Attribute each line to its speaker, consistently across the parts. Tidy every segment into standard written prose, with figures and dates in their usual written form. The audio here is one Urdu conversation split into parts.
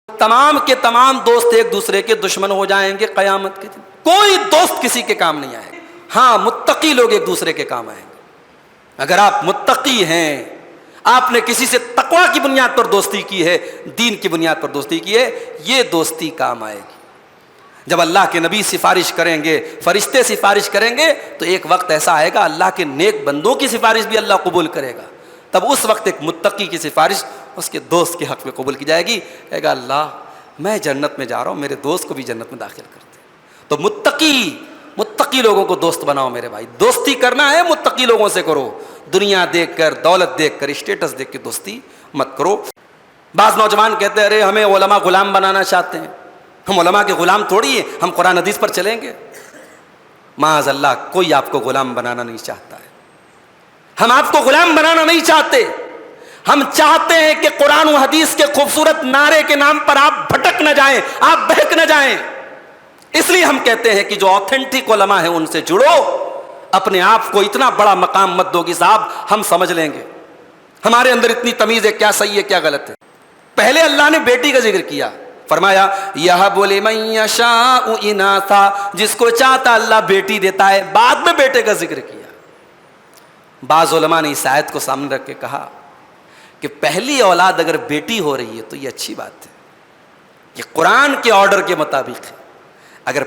Speaker 1: تمام کے تمام دوست ایک دوسرے کے دشمن ہو جائیں گے قیامت کے دن. کوئی دوست کسی کے کام نہیں آئے گا. ہاں متقی لوگ ایک دوسرے کے کام آئیں گے. اگر آپ متقی ہیں, آپ نے کسی سے تقوی کی بنیاد پر دوستی کی ہے, دین کی بنیاد پر دوستی کی ہے, یہ دوستی کام آئے گی. جب اللہ کے نبی سفارش کریں گے, فرشتے سفارش کریں گے, تو ایک وقت ایسا آئے گا اللہ کے نیک بندوں کی سفارش بھی اللہ قبول کرے گا. تب اس وقت ایک متقی کی سفارش اس کے دوست کے حق میں قبول کی جائے گی. کہے گا اللہ میں جنت میں جا رہا ہوں, میرے دوست کو بھی جنت میں داخل کر دے. تو متقی لوگوں کو دوست بناؤ میرے بھائی. دوستی کرنا ہے متقی لوگوں سے کرو, دنیا دیکھ کر, دولت دیکھ کر, اسٹیٹس دیکھ کے دوستی مت کرو. بعض نوجوان کہتے ہیں ارے ہمیں علماء غلام بنانا چاہتے ہیں. ہم علماء کے غلام تھوڑی ہیں, ہم قرآن حدیث پر چلیں گے. معاذ اللہ, کوئی آپ کو غلام بنانا نہیں چاہتا ہے. ہم آپ کو غلام بنانا نہیں چاہتے. ہم چاہتے ہیں کہ قرآن و حدیث کے خوبصورت نعرے کے نام پر آپ بھٹک نہ جائیں, آپ بہک نہ جائیں. اس لیے ہم کہتے ہیں کہ جو آتھینٹک علماء ہیں ان سے جڑو. اپنے آپ کو اتنا بڑا مقام مت دو کہ صاحب ہم سمجھ لیں گے, ہمارے اندر اتنی تمیز ہے, کیا صحیح ہے کیا غلط ہے. پہلے اللہ نے بیٹی کا ذکر کیا, فرمایا یہب لمن یشاء اناثا, جس کو چاہتا اللہ بیٹی دیتا ہے. بعد میں بیٹے کا ذکر کیا. بعض علماء نے اس آیت کو سامنے رکھ کے کہا کہ پہلی اولاد اگر بیٹی ہو رہی ہے تو یہ اچھی بات ہے, یہ قرآن کے آرڈر کے مطابق ہے. اگر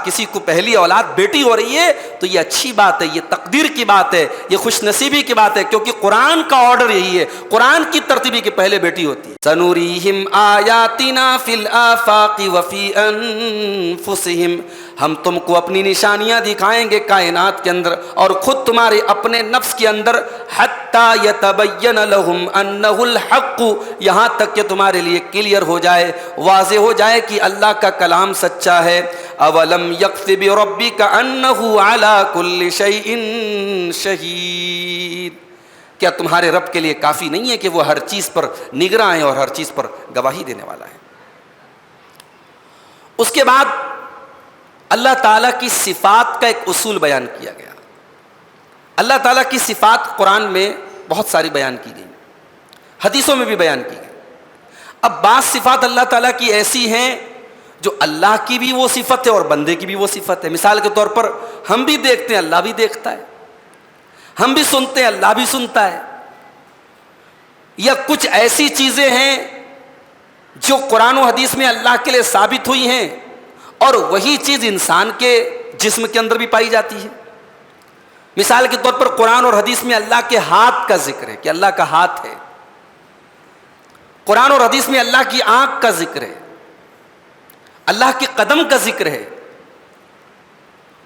Speaker 1: کسی کو پہلی اولاد بیٹی ہو رہی ہے تو یہ اچھی بات ہے, یہ تقدیر کی بات ہے, یہ خوش نصیبی کی بات ہے, کیونکہ قرآن کا آرڈر یہی ہے, قرآن کی ترتیبی کے پہلے بیٹی ہوتی ہے. سنوریہم آیاتنا فی الآفاق وفی انفسہم, ہم تم کو اپنی نشانیاں دکھائیں گے کائنات کے اندر اور خود تمہارے اپنے نفس کے اندر, حتی یتبین لہم انہ الحق, یہاں تک کہ تمہارے لیے کلیئر ہو جائے, واضح ہو جائے کہ اللہ کا کلام سچا ہے. اولم یکفی بربک انہ علی کل شیء شہید, کیا تمہارے رب کے لیے کافی نہیں ہے کہ وہ ہر چیز پر نگراں ہے اور ہر چیز پر گواہی دینے والا ہے. اس کے بعد اللہ تعالیٰ کی صفات کا ایک اصول بیان کیا گیا. اللہ تعالیٰ کی صفات قرآن میں بہت ساری بیان کی گئی, حدیثوں میں بھی بیان کی گئی. اب بعض صفات اللہ تعالیٰ کی ایسی ہیں جو اللہ کی بھی وہ صفت ہے اور بندے کی بھی وہ صفت ہے. مثال کے طور پر ہم بھی دیکھتے ہیں, اللہ بھی دیکھتا ہے. ہم بھی سنتے ہیں, اللہ بھی سنتا ہے. یا کچھ ایسی چیزیں ہیں جو قرآن و حدیث میں اللہ کے لیے ثابت ہوئی ہیں اور وہی چیز انسان کے جسم کے اندر بھی پائی جاتی ہے. مثال کے طور پر قرآن اور حدیث میں اللہ کے ہاتھ کا ذکر ہے کہ اللہ کا ہاتھ ہے. قرآن اور حدیث میں اللہ کی آنکھ کا ذکر ہے, اللہ کے قدم کا ذکر ہے.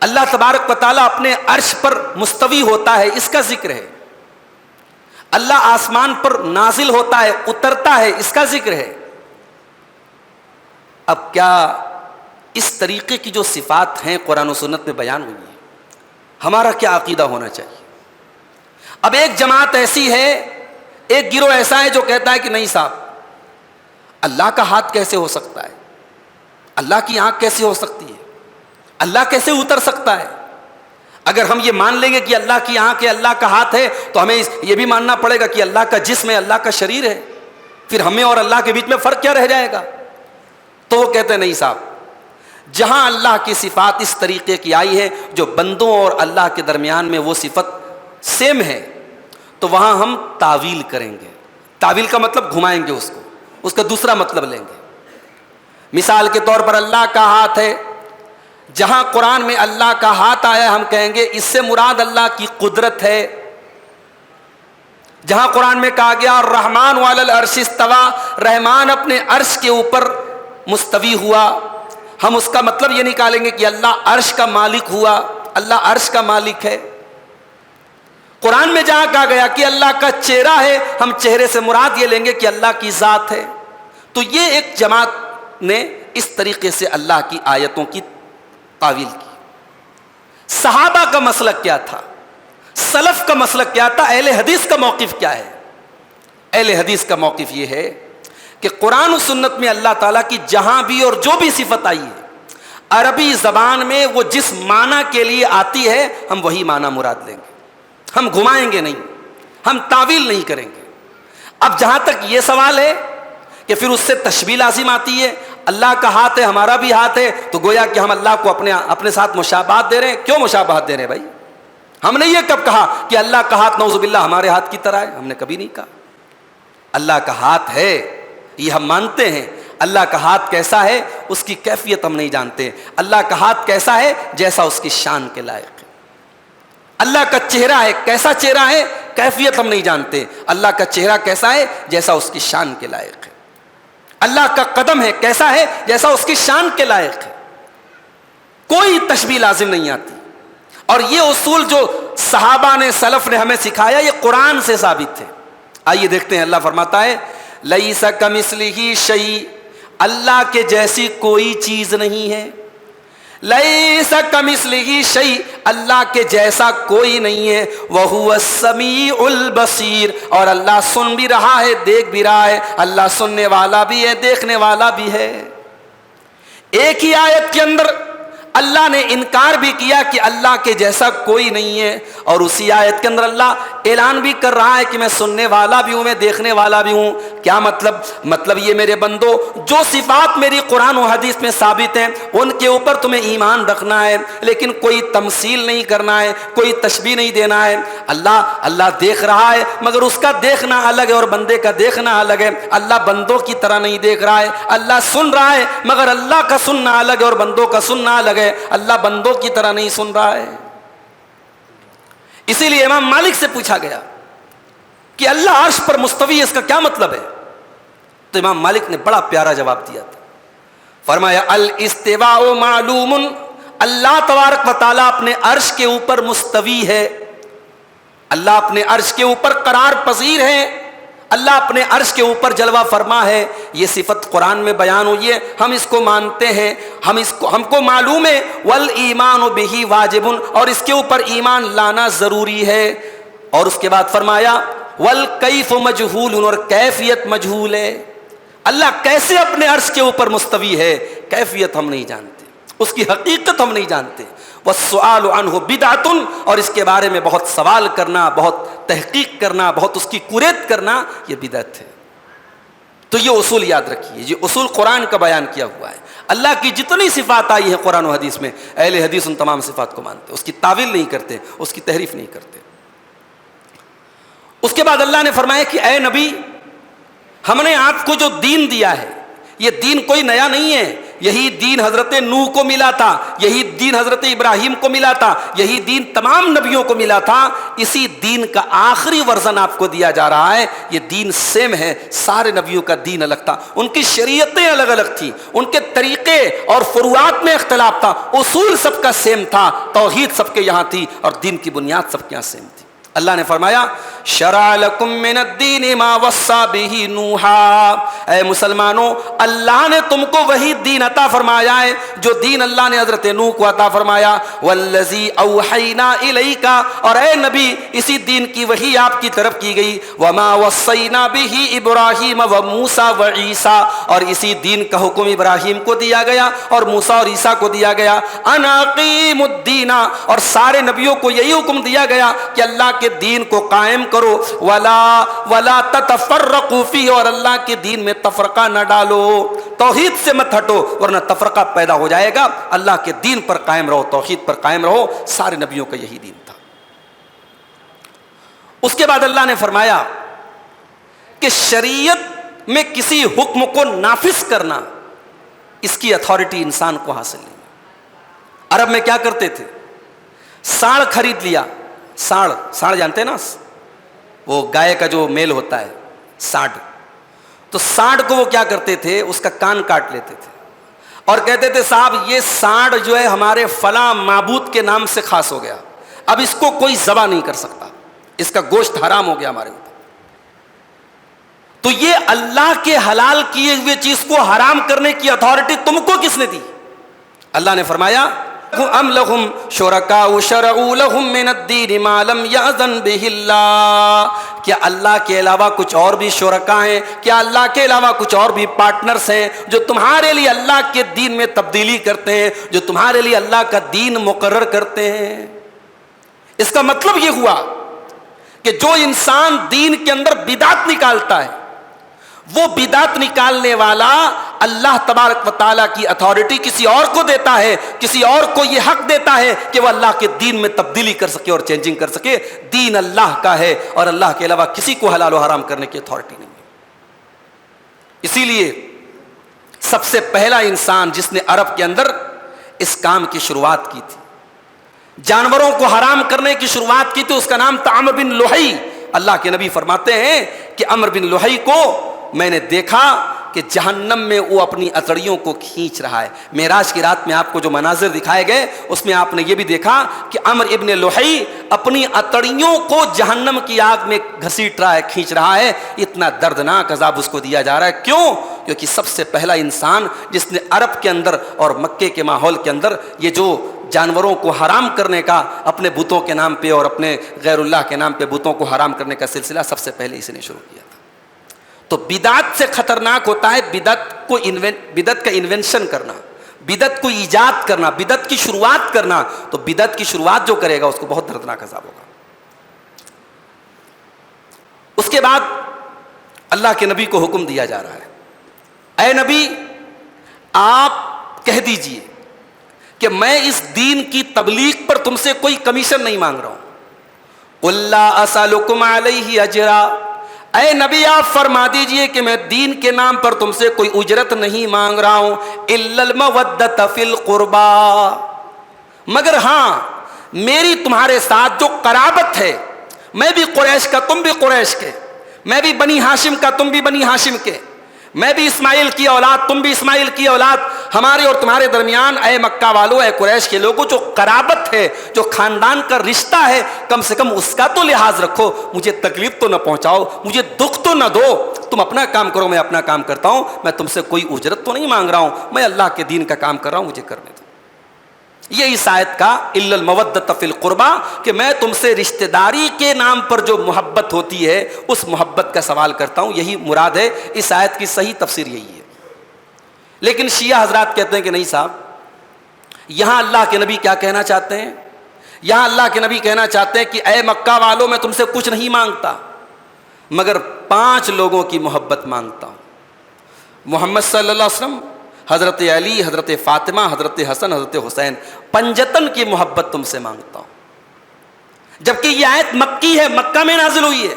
Speaker 1: اللہ تبارک و تعالیٰ اپنے عرش پر مستوی ہوتا ہے, اس کا ذکر ہے. اللہ آسمان پر نازل ہوتا ہے, اترتا ہے, اس کا ذکر ہے. اب کیا اس طریقے کی جو صفات ہیں قرآن و سنت میں بیان ہوئی ہیں, ہمارا کیا عقیدہ ہونا چاہیے؟ اب ایک جماعت ایسی ہے, ایک گروہ ایسا ہے جو کہتا ہے کہ نہیں صاحب, اللہ کا ہاتھ کیسے ہو سکتا ہے, اللہ کی آنکھ کیسے ہو سکتی ہے, اللہ کیسے اتر سکتا ہے. اگر ہم یہ مان لیں گے کہ اللہ کی آنکھ ہے, اللہ کا ہاتھ ہے, تو ہمیں یہ بھی ماننا پڑے گا کہ اللہ کا جسم ہے, اللہ کا شریر ہے. پھر ہمیں اور اللہ کے بیچ میں فرق کیا رہ جائے گا؟ تو وہ کہتے ہیں نہیں صاحب, جہاں اللہ کی صفات اس طریقے کی آئی ہے جو بندوں اور اللہ کے درمیان میں وہ صفت سیم ہے, تو وہاں ہم تعویل کریں گے. تعویل کا مطلب گھمائیں گے اس کو, اس کا دوسرا مطلب لیں گے. مثال کے طور پر اللہ کا ہاتھ ہے, جہاں قرآن میں اللہ کا ہاتھ آیا ہم کہیں گے اس سے مراد اللہ کی قدرت ہے. جہاں قرآن میں کہا گیا الرحمن علی العرش استویٰ, رحمان اپنے عرش کے اوپر مستوی ہوا, ہم اس کا مطلب یہ نکالیں گے کہ اللہ عرش کا مالک ہوا, اللہ عرش کا مالک ہے. قرآن میں جہاں کہا گیا کہ اللہ کا چہرہ ہے, ہم چہرے سے مراد یہ لیں گے کہ اللہ کی ذات ہے. تو یہ ایک جماعت نے اس طریقے سے اللہ کی آیتوں کی تعویل کی. صحابہ کا مسلک کیا تھا, سلف کا مسلک کیا تھا, اہل حدیث کا موقف کیا ہے؟ اہل حدیث کا موقف یہ ہے کہ قرآن و سنت میں اللہ تعالیٰ کی جہاں بھی اور جو بھی صفت آئی ہے, عربی زبان میں وہ جس معنی کے لیے آتی ہے ہم وہی معنی مراد لیں گے, ہم گھمائیں گے نہیں, ہم تعویل نہیں کریں گے. اب جہاں تک یہ سوال ہے کہ پھر اس سے تشبیہ لازم آتی ہے. اللہ کا ہاتھ ہے, ہمارا بھی ہاتھ ہے, تو گویا کہ ہم اللہ کو اپنے ساتھ مشابہت دے رہے ہیں. کیوں مشابہت دے رہے ہیں بھائی؟ ہم نے یہ کب کہا کہ اللہ کا ہاتھ نعوذ باللہ ہمارے ہاتھ کی طرح ہے؟ ہم نے کبھی نہیں کہا. اللہ کا ہاتھ ہے یہ ہم مانتے ہیں. اللہ کا ہاتھ کیسا ہے اس کی کیفیت ہم نہیں جانتے. اللہ کا ہاتھ کیسا ہے جیسا اس کی شان کے لائق ہے. اللہ کا چہرہ ہے, کیسا چہرہ ہے, کیفیت ہم نہیں جانتے. اللہ کا چہرہ کیسا ہے جیسا اس کی شان کے لائق ہے. اللہ کا قدم ہے کیسا ہے جیسا اس کی شان کے لائق ہے. کوئی تشبیہ لازم نہیں آتی. اور یہ اصول جو صحابہ نے, سلف نے ہمیں سکھایا, یہ قرآن سے ثابت ہے. آئیے دیکھتے ہیں. اللہ فرماتا ہے لیس کمثلہ شیء, اللہ کے جیسی کوئی چیز نہیں ہے. لیس کمثلہ شیء, اللہ کے جیسا کوئی نہیں ہے. وہو السمیع البصیر, اور اللہ سن بھی رہا ہے, دیکھ بھی رہا ہے. اللہ سننے والا بھی ہے, دیکھنے والا بھی ہے. ایک ہی آیت کے اندر اللہ نے انکار بھی کیا کہ اللہ کے جیسا کوئی نہیں ہے, اور اسی آیت کے اندر اللہ اعلان بھی کر رہا ہے کہ میں سننے والا بھی ہوں, میں دیکھنے والا بھی ہوں. کیا مطلب؟ مطلب یہ میرے بندو, جو صفات میری قرآن و حدیث میں ثابت ہیں ان کے اوپر تمہیں ایمان رکھنا ہے, لیکن کوئی تمثیل نہیں کرنا ہے, کوئی تشبیہ نہیں دینا ہے. اللہ دیکھ رہا ہے مگر اس کا دیکھنا الگ ہے اور بندے کا دیکھنا الگ ہے. اللہ بندوں کی طرح نہیں دیکھ رہا ہے. اللہ سن رہا ہے مگر اللہ کا سننا الگ ہے اور بندوں کا سننا الگ ہے. اللہ بندوں کی طرح نہیں سن رہا ہے. اسی لیے امام مالک سے پوچھا گیا کہ اللہ عرش پر مستوی ہے, اس کا کیا مطلب ہے؟ تو امام مالک نے بڑا پیارا جواب دیا تھا. فرمایا الاستواء معلوم, اللہ تبارک و تعالیٰ اپنے عرش کے اوپر مستوی ہے. اللہ اپنے عرش کے اوپر قرار پذیر ہے. اللہ اپنے عرش کے اوپر جلوہ فرما ہے. یہ صفت قرآن میں بیان ہوئی ہے, ہم اس کو مانتے ہیں, ہم کو معلوم ہے. والایمان بہ واجب, اور اس کے اوپر ایمان لانا ضروری ہے. اور اس کے بعد فرمایا والکیف مجہول, اور کیفیت مجہول ہے. اللہ کیسے اپنے عرش کے اوپر مستوی ہے, کیفیت ہم نہیں جانتے, اس کی حقیقت ہم نہیں جانتے. والسؤال عنہ بدعۃ, اور اس کے بارے میں بہت سوال کرنا, بہت تحقیق کرنا, بہت اس کی قریت کرنا, یہ بدعت ہے. تو یہ اصول یاد رکھیے, یہ اصول قرآن کا بیان کیا ہوا ہے. اللہ کی جتنی صفات آئی ہیں قرآن و حدیث میں, اہل حدیث ان تمام صفات کو مانتے, اس کی تعویل نہیں کرتے, اس کی تحریف نہیں کرتے. اس کے بعد اللہ نے فرمایا کہ اے نبی, ہم نے آپ کو جو دین دیا ہے یہ دین کوئی نیا نہیں ہے. یہی دین حضرت نوح کو ملا تھا, یہی دین حضرت ابراہیم کو ملا تھا, یہی دین تمام نبیوں کو ملا تھا. اسی دین کا آخری ورژن آپ کو دیا جا رہا ہے. یہ دین سیم ہے, سارے نبیوں کا دین الگ تھا, ان کی شریعتیں الگ الگ تھیں, ان کے طریقے اور فروعات میں اختلاف تھا, اصول سب کا سیم تھا, توحید سب کے یہاں تھی اور دین کی بنیاد سب کے یہاں سیم تھی. اللہ نے فرمایا شرع لکم من الدین ما وصى به نوحا, اے مسلمانوں اللہ نے تم کو وہی دین عطا فرمایا ہے جو دین اللہ نے حضرت نوح کو عطا فرمایا. والذی اوحینا الیک, اور اے نبی اسی دین کی وحی آپ کی طرف کی گئی. وما وصینا به ابراہیم وموسیٰ وعیسیٰ, اور اسی دین کا حکم ابراہیم کو دیا گیا اور موسیٰ اور عیسیٰ کو دیا گیا. ان اقیموا الدین, اور سارے نبیوں کو یہی حکم دیا گیا کہ اللہ کے دین کو قائم کرو. ولا تتفرقوا فیہ, اور اللہ کے دین میں تفرقہ نہ ڈالو, توحید سے مت ہٹو ورنہ تفرقہ پیدا ہو جائے گا. اللہ کے دین پر قائم رہو, توحید پر قائم رہو. سارے نبیوں کا یہی دین تھا. اس کے بعد اللہ نے فرمایا کہ شریعت میں کسی حکم کو نافذ کرنا, اس کی اتھارٹی انسان کو حاصل نہیں. عرب میں کیا کرتے تھے, ساڑھ خرید لیا, ساڑھ جانتے ہیں نا, وہ گائے کا جو میل ہوتا ہے ساڑھ, تو ساڑھ کو وہ کیا کرتے تھے, اس کا کان کاٹ لیتے تھے اور کہتے تھے صاحب یہ ساڑھ جو ہے ہمارے فلاں معبود کے نام سے خاص ہو گیا, اب اس کو کوئی ذبح نہیں کر سکتا, اس کا گوشت حرام ہو گیا ہمارے اوپر. تو یہ اللہ کے حلال کیے ہوئے چیز کو حرام کرنے کی اتھارٹی تم کو کس نے دی؟ اللہ نے فرمایا ام لہم شرکاء شرعوا لہم من الدین ما لم یأذن بہ اللہ, کیا اللہ کے علاوہ کچھ اور بھی شرکاء ہیں, کیا اللہ کے علاوہ کچھ اور بھی پارٹنرز ہیں جو تمہارے لیے اللہ کے دین میں تبدیلی کرتے ہیں, جو تمہارے لیے اللہ کا دین مقرر کرتے ہیں؟ اس کا مطلب یہ ہوا کہ جو انسان دین کے اندر بدعت نکالتا ہے وہ بدعت نکالنے والا اللہ تبارک و تعالیٰ کی اتھارٹی کسی اور کو دیتا ہے, کسی اور کو یہ حق دیتا ہے کہ وہ اللہ کے دین میں تبدیلی کر سکے اور چینجنگ کر سکے. دین اللہ کا ہے اور اللہ کے علاوہ کسی کو حلال و حرام کرنے کی اتھارٹی نہیں ہے. اسی لیے سب سے پہلا انسان جس نے عرب کے اندر اس کام کی شروعات کی تھی, جانوروں کو حرام کرنے کی شروعات کی تھی, اس کا نام تھا عمرو بن لحی. اللہ کے نبی فرماتے ہیں کہ عمرو بن لحی کو میں نے دیکھا کہ جہنم میں وہ اپنی اتڑیوں کو کھینچ رہا ہے. معراج کی رات میں آپ کو جو مناظر دکھائے گئے اس میں آپ نے یہ بھی دیکھا کہ عمرو ابن لحی اپنی اتڑیوں کو جہنم کی آگ میں گھسیٹ رہا ہے, کھینچ رہا ہے. اتنا دردناک عذاب اس کو دیا جا رہا ہے. کیوں؟ کیونکہ سب سے پہلا انسان جس نے عرب کے اندر اور مکے کے ماحول کے اندر یہ جو جانوروں کو حرام کرنے کا, اپنے بتوں کے نام پہ اور اپنے غیر اللہ کے نام پہ بتوں کو حرام کرنے کا سلسلہ سب سے پہلے اس نے شروع کیا تھا. تو بدعت سے خطرناک ہوتا ہے بدعت کا انوینشن کرنا, بدعت کو ایجاد کرنا, بدعت کی شروعات کرنا. تو بدعت کی شروعات جو کرے گا اس کو بہت دردناک عذاب ہوگا. اس کے بعد اللہ کے نبی کو حکم دیا جا رہا ہے, اے نبی آپ کہہ دیجئے کہ میں اس دین کی تبلیغ پر تم سے کوئی کمیشن نہیں مانگ رہا ہوں. قُل لَا أَسْأَلُكُمْ عَلَيْهِ أَجْرًا, اے نبی آپ فرما دیجئے کہ میں دین کے نام پر تم سے کوئی اجرت نہیں مانگ رہا ہوں. إِلَّا الْمَوَدَّةَ فِي الْقُرْبَى, مگر ہاں میری تمہارے ساتھ جو قرابت ہے, میں بھی قریش کا تم بھی قریش کے, میں بھی بنی ہاشم کا تم بھی بنی ہاشم کے, میں بھی اسماعیل کی اولاد تم بھی اسماعیل کی اولاد, ہمارے اور تمہارے درمیان اے مکہ والو, اے قریش کے لوگوں, جو قرابت ہے, جو خاندان کا رشتہ ہے, کم سے کم اس کا تو لحاظ رکھو. مجھے تکلیف تو نہ پہنچاؤ, مجھے دکھ تو نہ دو. تم اپنا کام کرو, میں اپنا کام کرتا ہوں. میں تم سے کوئی اجرت تو نہیں مانگ رہا ہوں, میں اللہ کے دین کا کام کر رہا ہوں, مجھے کرنے دو. یہ اس آیت کا الا المودۃ فی القربى, کہ میں تم سے رشتہ داری کے نام پر جو محبت ہوتی ہے اس محبت کا سوال کرتا ہوں, یہی مراد ہے. اس آیت کی صحیح تفسیر یہی ہے. لیکن شیعہ حضرات کہتے ہیں کہ نہیں صاحب, یہاں اللہ کے نبی کیا کہنا چاہتے ہیں؟ یہاں اللہ کے نبی کہنا چاہتے ہیں کہ اے مکہ والوں, میں تم سے کچھ نہیں مانگتا مگر 5 لوگوں کی محبت مانگتا ہوں. محمد صلی اللہ علیہ وسلم, حضرت علی, حضرت فاطمہ, حضرت حسن, حضرت حسین, 5 کی محبت تم سے مانگتا ہوں. جبکہ یہ آیت مکی ہے, مکہ میں نازل ہوئی ہے.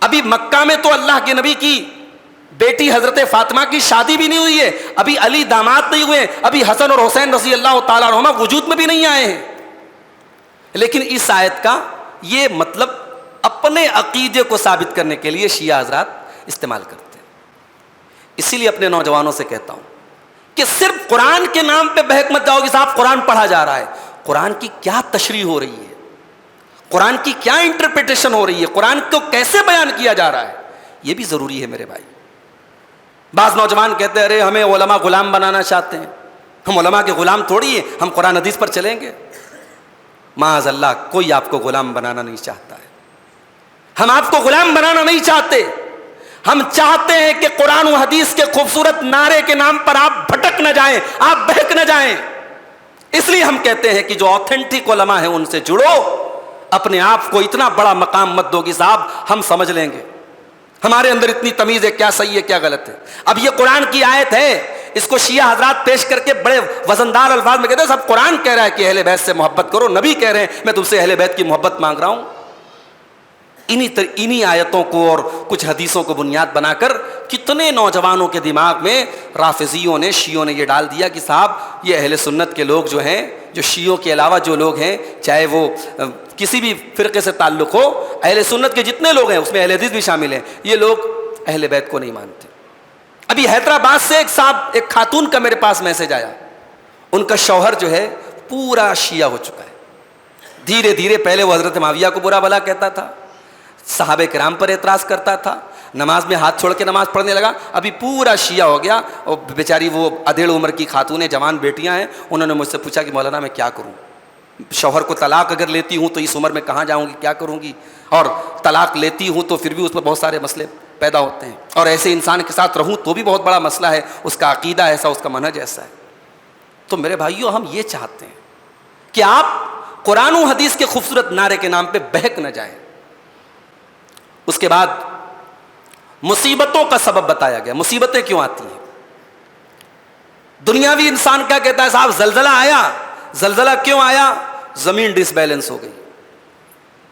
Speaker 1: ابھی مکہ میں تو اللہ کے نبی کی بیٹی حضرت فاطمہ کی شادی بھی نہیں ہوئی ہے, ابھی علی داماد نہیں ہوئے, ابھی حسن اور حسین رضی اللہ تعالیٰ عنہما وجود میں بھی نہیں آئے ہیں. لیکن اس آیت کا یہ مطلب اپنے عقیدے کو ثابت کرنے کے لیے شیعہ حضرات استعمال کرتے ہیں. اسی لیے اپنے نوجوانوں سے کہتا ہوں کہ صرف قرآن کے نام پہ بہک مت جاؤ کہ صاحب قرآن پڑھا جا رہا ہے. قرآن کی کیا تشریح ہو رہی ہے, قرآن کی کیا انٹرپریٹیشن ہو رہی ہے, قرآن کو کیسے بیان کیا جا رہا ہے, یہ بھی ضروری ہے میرے بھائی. بعض نوجوان کہتے ہیں ارے ہمیں علماء غلام بنانا چاہتے ہیں. ہم علماء کے غلام تھوڑی ہیں, ہم قرآن حدیث پر چلیں گے. معاذ اللہ, کوئی آپ کو غلام بنانا نہیں چاہتا ہے. ہم آپ کو غلام بنانا نہیں چاہتے. ہم چاہتے ہیں کہ قرآن و حدیث کے خوبصورت نعرے کے نام پر آپ بھٹک نہ جائیں, آپ بہک نہ جائیں. اس لیے ہم کہتے ہیں کہ جو آتھینٹک علماء ہیں ان سے جڑو. اپنے آپ کو اتنا بڑا مقام مت دو کہ صاحب ہم سمجھ لیں گے, ہمارے اندر اتنی تمیز ہے, کیا صحیح ہے کیا غلط ہے. اب یہ قرآن کی آیت ہے, اس کو شیعہ حضرات پیش کر کے بڑے وزندار الفاظ میں کہتے ہیں سب قرآن کہہ رہا ہے کہ اہل بیت سے محبت کرو, نبی کہہ رہے ہیں میں تم سے اہل بیت کی محبت مانگ رہا ہوں. انہی آیتوں کو اور کچھ حدیثوں کو بنیاد بنا کر کتنے نوجوانوں کے دماغ میں رافضیوں نے, شیعوں نے یہ ڈال دیا کہ صاحب یہ اہل سنت کے لوگ جو ہیں, جو شیعوں کے علاوہ جو لوگ ہیں, چاہے وہ کسی بھی فرقے سے تعلق ہو, اہل سنت کے جتنے لوگ ہیں اس میں اہل حدیث بھی شامل ہیں, یہ لوگ اہل بیت کو نہیں مانتے. ابھی حیدرآباد سے ایک خاتون کا میرے پاس میسج آیا, ان کا شوہر جو ہے پورا شیعہ ہو چکا ہے. دھیرے دھیرے پہلے وہ حضرت معاویہ کو برا بھلا کہتا تھا, صحابہ کرام پر اعتراض کرتا تھا, نماز میں ہاتھ چھوڑ کے نماز پڑھنے لگا, ابھی پورا شیعہ ہو گیا. اور بیچاری وہ ادھیڑ عمر کی خاتونیں, جوان بیٹیاں ہیں, انہوں نے مجھ سے پوچھا کہ مولانا میں کیا کروں, شوہر کو طلاق اگر لیتی ہوں تو اس عمر میں کہاں جاؤں گی, کیا کروں گی, اور طلاق لیتی ہوں تو پھر بھی اس میں بہت سارے مسئلے پیدا ہوتے ہیں, اور ایسے انسان کے ساتھ رہوں تو بھی بہت بڑا مسئلہ ہے, اس کا عقیدہ ایسا, اس کا منہج ایسا ہے. تو میرے بھائیوں, ہم یہ چاہتے ہیں کہ آپ قرآن و حدیث کے خوبصورت نعرے کے نام پہ بہک نہ جائیں. اس کے بعد مصیبتوں کا سبب بتایا گیا. مصیبتیں کیوں آتی ہیں؟ دنیاوی انسان کیا کہتا ہے؟ صاحب زلزلہ آیا. زلزلہ کیوں آیا؟ زمین ڈس بیلنس ہو گئی,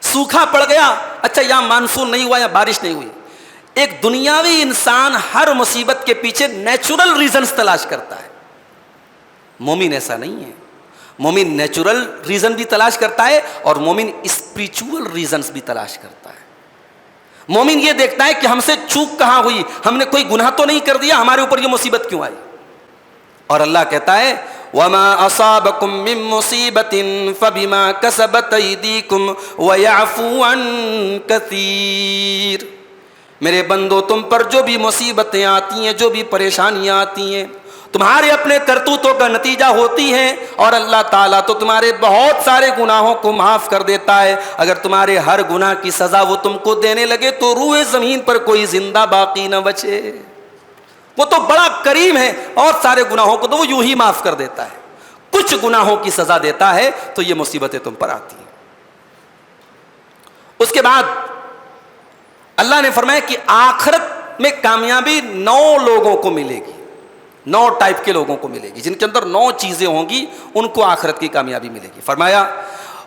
Speaker 1: سوکھا پڑ گیا. اچھا یہاں مانسون نہیں ہوا یا بارش نہیں ہوئی. ایک دنیاوی انسان ہر مصیبت کے پیچھے نیچرل ریزنز تلاش کرتا ہے. مومن ایسا نہیں ہے. مومن نیچرل ریزن بھی تلاش کرتا ہے اور مومن اسپریچول ریزنز بھی تلاش کرتا ہے. مومن یہ دیکھتا ہے کہ ہم سے چوک کہاں ہوئی, ہم نے کوئی گناہ تو نہیں کر دیا, ہمارے اوپر یہ مصیبت کیوں آئی. اور اللہ کہتا ہے وَمَا أَصَابَكُم مِّن مُّصِيبَةٍ فَبِمَا كَسَبَتْ أَيْدِيكُمْ وَيَعْفُو عَن كَثِيرٍ. میرے بندو, تم پر جو بھی مصیبتیں آتی ہیں, جو بھی پریشانیاں آتی ہیں, تمہارے اپنے کرتوتوں کا نتیجہ ہوتی ہیں. اور اللہ تعالیٰ تو تمہارے بہت سارے گناہوں کو معاف کر دیتا ہے. اگر تمہارے ہر گناہ کی سزا وہ تم کو دینے لگے تو روئے زمین پر کوئی زندہ باقی نہ بچے. وہ تو بڑا کریم ہے, اور سارے گناہوں کو تو وہ یوں ہی معاف کر دیتا ہے. کچھ گناہوں کی سزا دیتا ہے تو یہ مصیبتیں تم پر آتی ہیں. اس کے بعد اللہ نے فرمایا کہ آخرت میں کامیابی 9 لوگوں کو ملے گی. 9 ٹائپ کے لوگوں کو ملے گی, جن کے اندر 9 چیزیں ہوں گی, ان کو آخرت کی کامیابی ملے گی. فرمایا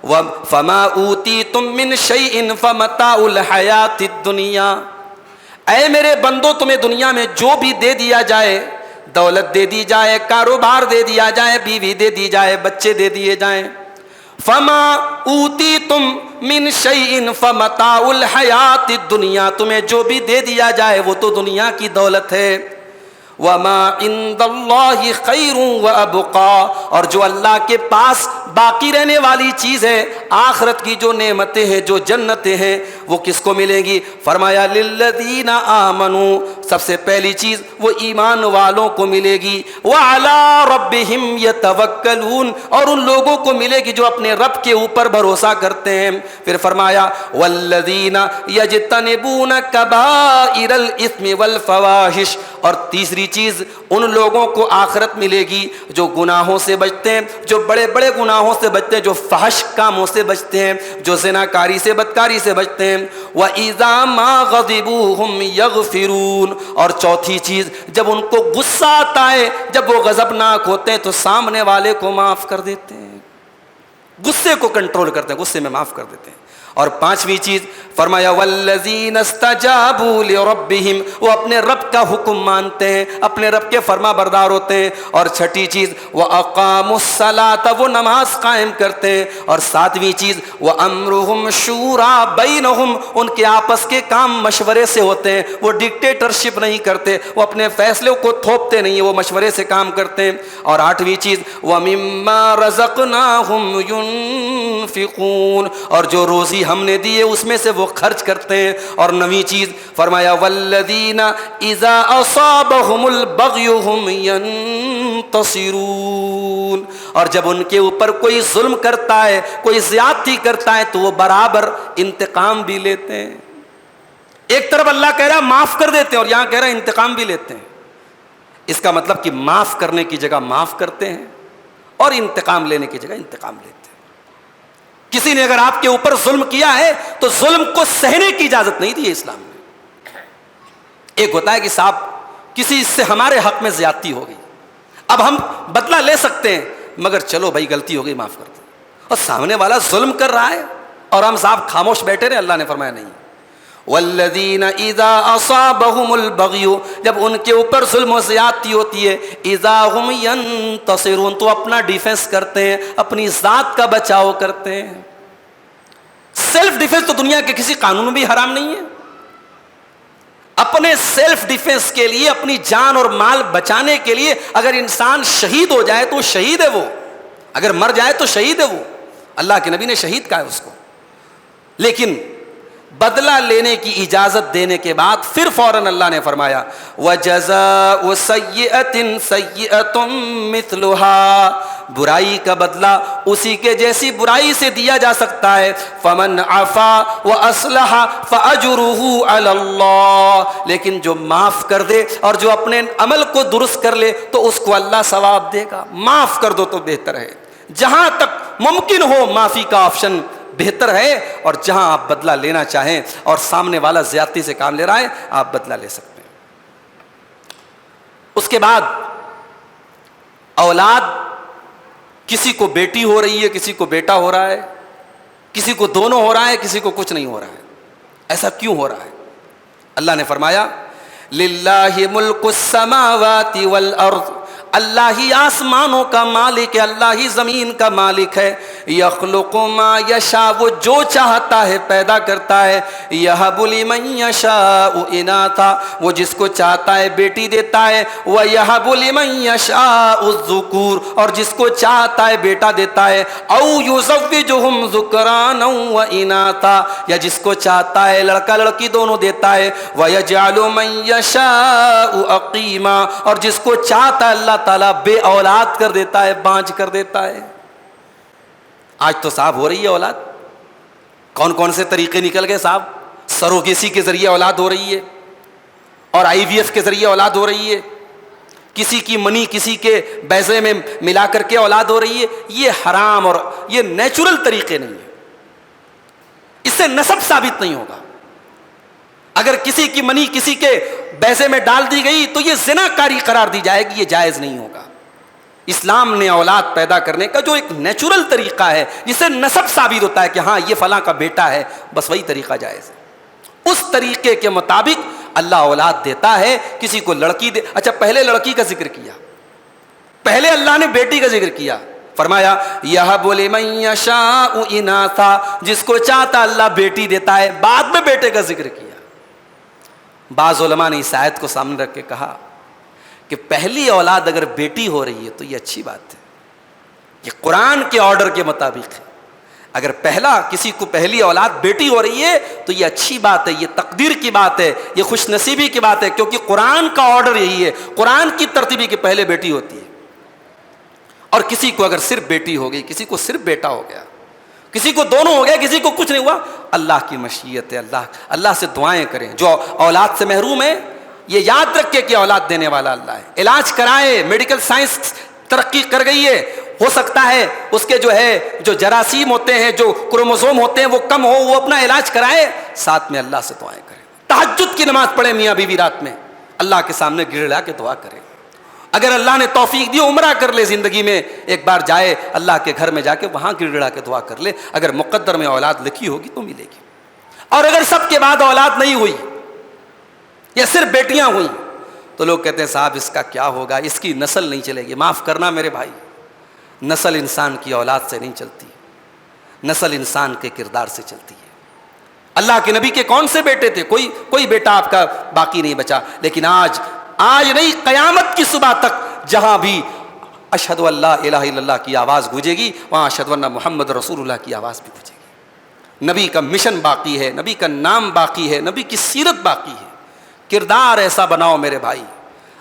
Speaker 1: فَمَا أُوتِيتُم مِّن شَيْءٍ فَمَتَاعُ الْحَيَاةِ الدُّنْيَا. اے میرے بندو, تمہیں دنیا میں جو بھی دے دیا جائے, دولت دے دی جائے, کاروبار دے دیا جائے, بیوی دے دی جائے, بچے دے دیے جائیں, فَمَا أُوتِيتُم مِّن شَيْءٍ فَمَتَاعُ الْحَيَاةِ الدُّنْيَا. تمہیں جو بھی دے دیا جائے وہ تو دنیا کی دولت ہے. وَمَا عِندَ اللَّهِ خَيْرٌ وَأَبْقَىٰ. اور جو اللہ کے پاس باقی رہنے والی چیز ہے, آخرت کی جو نعمتیں ہیں, جو جنتیں ہیں, وہ کس کو ملیں گی؟ فرمایا لِلَّذِينَ آمَنُوا. سب سے پہلی چیز وہ ایمان والوں کو ملے گی. وَعَلَىٰ رَبِّهِمْ يَتَوَكَّلُونَ. اور ان لوگوں کو ملے گی جو اپنے رب کے اوپر بھروسہ کرتے ہیں. پھر فرمایا وَالَّذِينَ يَجْتَنِبُونَ كَبَائِرَ الْإِثْمِ وَالْفَوَاحِشِ. اور تیسری چیز ان لوگوں کو آخرت ملے گی جو گناہوں سے بچتے ہیں, جو بڑے بڑے گناہوں سے بچتے ہیں, جو فحش کاموں سے بچتے ہیں, جو زناکاری سے, بدکاری سے بچتے ہیں. وَإِذَا مَا غَضِبُوا هُمْ يَغْفِرُونَ. اور چوتھی چیز, جب ان کو غصہ آتا ہے, جب وہ غضبناک ہوتے ہیں تو سامنے والے کو معاف کر دیتے ہیں, غصے کو کنٹرول کرتے ہیں, غصے میں معاف کر دیتے ہیں. اور پانچویں چیز فرمایا والذین استجابوا لربہم. وہ اپنے رب کا حکم مانتے ہیں, اپنے رب کے فرما بردار ہوتے ہیں. اور چھٹی چیز واقاموا الصلاۃ. وہ نماز قائم کرتے ہیں. اور ساتویں چیز وامرہم شورا بینہم. ان کے آپس کے کام مشورے سے ہوتے ہیں, وہ ڈکٹیٹرشپ نہیں کرتے, وہ اپنے فیصلوں کو تھوپتے نہیں ہیں, وہ مشورے سے کام کرتے ہیں. اور آٹھویں چیز ومما رزقناہم ينفقون. اور جو روزی ہم نے دیے اس میں سے وہ خرچ کرتے ہیں. اور نویں چیز فرمایا والذین اذا اصابہم البغی هم ينتصرون. اور جب ان کے اوپر کوئی ظلم کرتا ہے, کوئی زیادتی کرتا ہے, تو وہ برابر انتقام بھی لیتے ہیں. ایک طرف اللہ کہہ رہا معاف کر دیتے ہیں, اور یہاں کہہ رہا انتقام بھی لیتے ہیں. اس کا مطلب کہ معاف کرنے کی جگہ معاف کرتے ہیں اور انتقام لینے کی جگہ انتقام لیتے ہیں. کسی نے اگر آپ کے اوپر ظلم کیا ہے تو ظلم کو سہنے کی اجازت نہیں دی ہے اسلام میں. ایک ہوتا ہے کہ صاحب کسی سے ہمارے حق میں زیادتی ہو گئی, اب ہم بدلہ لے سکتے ہیں, مگر چلو بھائی غلطی ہو گئی معاف کر دو. اور سامنے والا ظلم کر رہا ہے اور ہم صاحب خاموش بیٹھے رہے. اللہ نے فرمایا نہیں. والذین اذا اصابہم البغی. جب ان کے اوپر ظلم و زیادتی ہوتی ہے, اذا ہم ینتصرون. تو اپنا ڈیفنس کرتے ہیں, اپنی ذات کا بچاؤ کرتے ہیں. سیلف ڈیفنس تو دنیا کے کسی قانون میں بھی حرام نہیں ہے. اپنے سیلف ڈیفنس کے لیے, اپنی جان اور مال بچانے کے لیے اگر انسان شہید ہو جائے تو شہید ہے وہ, اگر مر جائے تو شہید ہے وہ. اللہ کے نبی نے شہید کہا ہے اس کو. لیکن بدلہ لینے کی اجازت دینے کے بعد پھر فوراً اللہ نے فرمایا وَجَزَاءُ سَيِّئَةٍ سَيِّئَةٌ مِثْلُهَا. برائی کا بدلہ اسی کے جیسی برائی سے دیا جا سکتا ہے. فَمَنْ عَفَا وَأَصْلَحَ فَأَجْرُهُ عَلَى اللَّهِ. لیکن جو معاف کر دے اور جو اپنے عمل کو درست کر لے تو اس کو اللہ ثواب دے گا. معاف کر دو تو بہتر ہے. جہاں تک ممکن ہو معافی کا آپشن بہتر ہے، اور جہاں آپ بدلہ لینا چاہیں اور سامنے والا زیادتی سے کام لے رہا ہے آپ بدلہ لے سکتے ہیں۔ اس کے بعد اولاد، کسی کو بیٹی ہو رہی ہے، کسی کو بیٹا ہو رہا ہے، کسی کو دونوں ہو رہا ہے، کسی کو کچھ نہیں ہو رہا ہے۔ ایسا کیوں ہو رہا ہے؟ اللہ نے فرمایا للہ ملک السماوات والارض، اللہ ہی آسمانوں کا مالک ہے، اللہ ہی زمین کا مالک ہے۔ یخلق ما یشاء، وہ جو چاہتا ہے پیدا کرتا ہے۔ یہب لمن یشاء اناثا، وہ جس کو چاہتا ہے بیٹی دیتا ہے۔ ویہب لمن یشاء الذکور، اور جس کو چاہتا ہے بیٹا دیتا ہے۔ او یزوجہم ذکرانا واناثا، یا جس کو چاہتا ہے لڑکا لڑکی دونوں دیتا ہے۔ ویجعل من یشاء عقیما، اور جس کو چاہتا ہے اللہ تعالیٰ بے اولاد کر دیتا ہے، بانجھ کر دیتا ہے۔ آج تو صاحب ہو رہی ہے اولاد، کون کون سے طریقے نکل گئے صاحب، سروگیسی کے ذریعے اولاد ہو رہی ہے، اور آئی وی ایف کے ذریعے اولاد ہو رہی ہے، کسی کی منی کسی کے بیضے میں ملا کر کے اولاد ہو رہی ہے۔ یہ حرام اور یہ نیچرل طریقے نہیں ہیں، اس سے نسب ثابت نہیں ہوگا۔ اگر کسی کی منی کسی کے بیضے میں ڈال دی گئی تو یہ زنا کاری قرار دی جائے گی، یہ جائز نہیں ہوگا۔ اسلام نے اولاد پیدا کرنے کا جو ایک نیچرل طریقہ ہے جس سے نسب ثابت ہوتا ہے کہ ہاں یہ فلاں کا بیٹا ہے، بس وہی طریقہ جائز ہے۔ اس طریقے کے مطابق اللہ اولاد دیتا ہے، کسی کو لڑکی دے۔ اچھا، پہلے لڑکی کا ذکر کیا، پہلے اللہ نے بیٹی کا ذکر کیا، فرمایا یہب لمن یشاء اناثا، جس کو چاہتا اللہ بیٹی دیتا ہے، بعد میں بیٹے کا ذکر کیا۔ بعض علماء نے اس آیت کو سامنے رکھ کے کہا کہ پہلی اولاد اگر بیٹی ہو رہی ہے تو یہ اچھی بات ہے، یہ قرآن کے آرڈر کے مطابق ہے۔ اگر کسی کو پہلی اولاد بیٹی ہو رہی ہے تو یہ اچھی بات ہے، یہ تقدیر کی بات ہے، یہ خوش نصیبی کی بات ہے، کیونکہ قرآن کا آرڈر یہی ہے، قرآن کی ترتیب کہ پہلے بیٹی ہوتی ہے۔ اور کسی کو اگر صرف بیٹی ہو گئی، کسی کو صرف بیٹا ہو گیا، کسی کو دونوں ہو گیا، کسی کو کچھ نہیں ہوا، اللہ کی مشیت ہے۔ اللہ سے دعائیں کریں۔ جو اولاد سے محروم ہے یہ یاد رکھے کہ اولاد دینے والا اللہ ہے۔ علاج کرائے، میڈیکل سائنس ترقی کر گئی ہے، ہو سکتا ہے اس کے جو جراثیم ہوتے ہیں، جو کروموزوم ہوتے ہیں وہ کم ہو، وہ اپنا علاج کرائے، ساتھ میں اللہ سے دعائیں کریں۔ تہجد کی نماز پڑھے میاں بیوی رات میں، اللہ کے سامنے گڑ گڑا کے دعا کریں۔ اگر اللہ نے توفیق دی عمرہ کر لے، زندگی میں ایک بار جائے اللہ کے گھر میں، جا کے وہاں گڑ گڑا کے دعا کر لے، اگر مقدر میں اولاد لکھی ہوگی تو ملے گی۔ اور اگر سب کے بعد اولاد نہیں ہوئی یا صرف بیٹیاں ہوئیں تو لوگ کہتے ہیں صاحب اس کا کیا ہوگا، اس کی نسل نہیں چلے گی۔ معاف کرنا میرے بھائی، نسل انسان کی اولاد سے نہیں چلتی، نسل انسان کے کردار سے چلتی ہے۔ اللہ کے نبی کے کون سے بیٹے تھے؟ کوئی بیٹا آپ کا باقی نہیں بچا، لیکن آج نہیں، قیامت کی صبح تک جہاں بھی اشہد ان لا الہ الا اللہ کی آواز گونجے گی، وہاں اشہد ان محمد رسول اللہ کی آواز بھی گونجے گی۔ نبی کا مشن باقی ہے، نبی کا نام باقی ہے، نبی کی سیرت باقی ہے۔ کردار ایسا بناؤ میرے بھائی،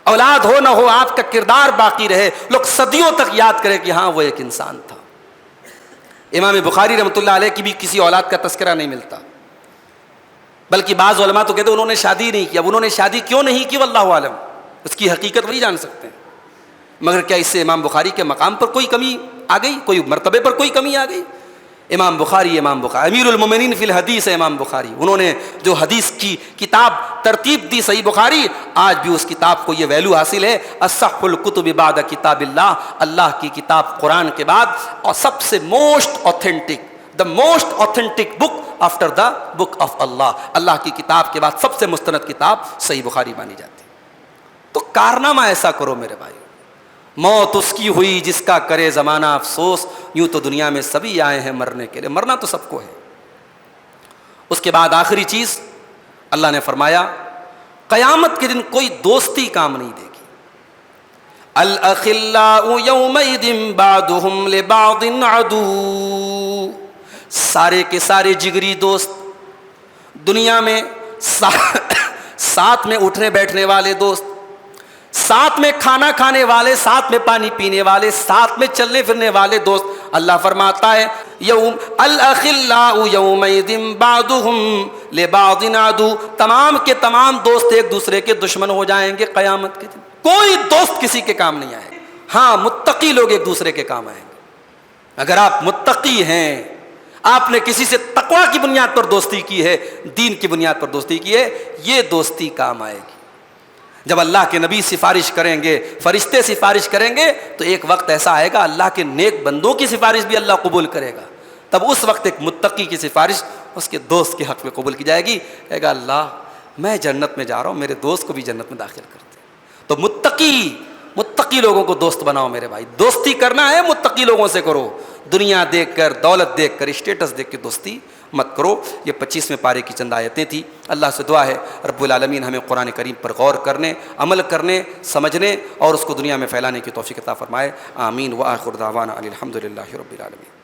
Speaker 1: اولاد ہو نہ ہو آپ کا کردار باقی رہے، لوگ صدیوں تک یاد کریں کہ ہاں وہ ایک انسان تھا۔ امام بخاری رحمۃ اللہ علیہ کی بھی کسی اولاد کا تذکرہ نہیں ملتا، بلکہ بعض علماء تو کہتے ہیں انہوں نے شادی نہیں کی۔ اب انہوں نے شادی کیوں نہیں کی واللہ عالم، اس کی حقیقت وہی جان سکتے ہیں۔ مگر کیا اس سے امام بخاری کے مقام پر کوئی کمی آ گئی، کوئی مرتبے پر کوئی کمی آ گئی؟ امام بخاری امیر المومنین فی الحدیث ہے امام بخاری، انہوں نے جو حدیث کی کتاب ترتیب دی صحیح بخاری، آج بھی اس کتاب کو یہ ویلو حاصل ہے، اصح الکتب بعد کتاب اللہ، اللہ کی کتاب قرآن کے بعد، اور سب سے most authentic book after the book of Allah، اللہ کی کتاب کے بعد سب سے مستند کتاب صحیح بخاری مانی جاتی ہے۔ تو کارنامہ ایسا کرو میرے بھائی، موت اس کی ہوئی جس کا کرے زمانہ افسوس، یوں تو دنیا میں سبھی آئے ہیں مرنے کے لیے، مرنا تو سب کو ہے۔ اس کے بعد آخری چیز اللہ نے فرمایا قیامت کے دن کوئی دوستی کام نہیں دے گی۔ الاخلاء یومئذ بعضهم لبعض عدو، سارے کے سارے جگری دوست دنیا میں ساتھ میں اٹھنے بیٹھنے والے دوست، ساتھ میں کھانا کھانے والے، ساتھ میں پانی پینے والے، ساتھ میں چلنے پھرنے والے دوست، اللہ فرماتا ہے الاخلاء یومئذ بعضهم لبعض عدو، تمام کے تمام دوست ایک دوسرے کے دشمن ہو جائیں گے قیامت کے دن، کوئی دوست کسی کے کام نہیں آئے گا۔ ہاں متقی لوگ ایک دوسرے کے کام آئیں گے۔ اگر آپ متقی ہیں، آپ نے کسی سے تقویٰ کی بنیاد پر دوستی کی ہے، دین کی بنیاد پر دوستی کی ہے، یہ دوستی کام آئے گی۔ جب اللہ کے نبی سفارش کریں گے، فرشتے سفارش کریں گے، تو ایک وقت ایسا آئے گا اللہ کے نیک بندوں کی سفارش بھی اللہ قبول کرے گا۔ تب اس وقت ایک متقی کی سفارش اس کے دوست کے حق میں قبول کی جائے گی، کہے گا اللہ میں جنت میں جا رہا ہوں، میرے دوست کو بھی جنت میں داخل کر دے۔ تو متقی لوگوں کو دوست بناؤ میرے بھائی، دوستی کرنا ہے متقی لوگوں سے کرو، دنیا دیکھ کر، دولت دیکھ کر، اسٹیٹس دیکھ کے دوستی مت کرو۔ یہ 25ویں پارے کی چند آیتیں تھیں۔ اللہ سے دعا ہے رب العالمین ہمیں قرآن کریم پر غور کرنے، عمل کرنے، سمجھنے اور اس کو دنیا میں پھیلانے کی توفیق عطا فرمائے۔ آمین۔ وآخر دعوانا ان الحمد للہ رب العالمین۔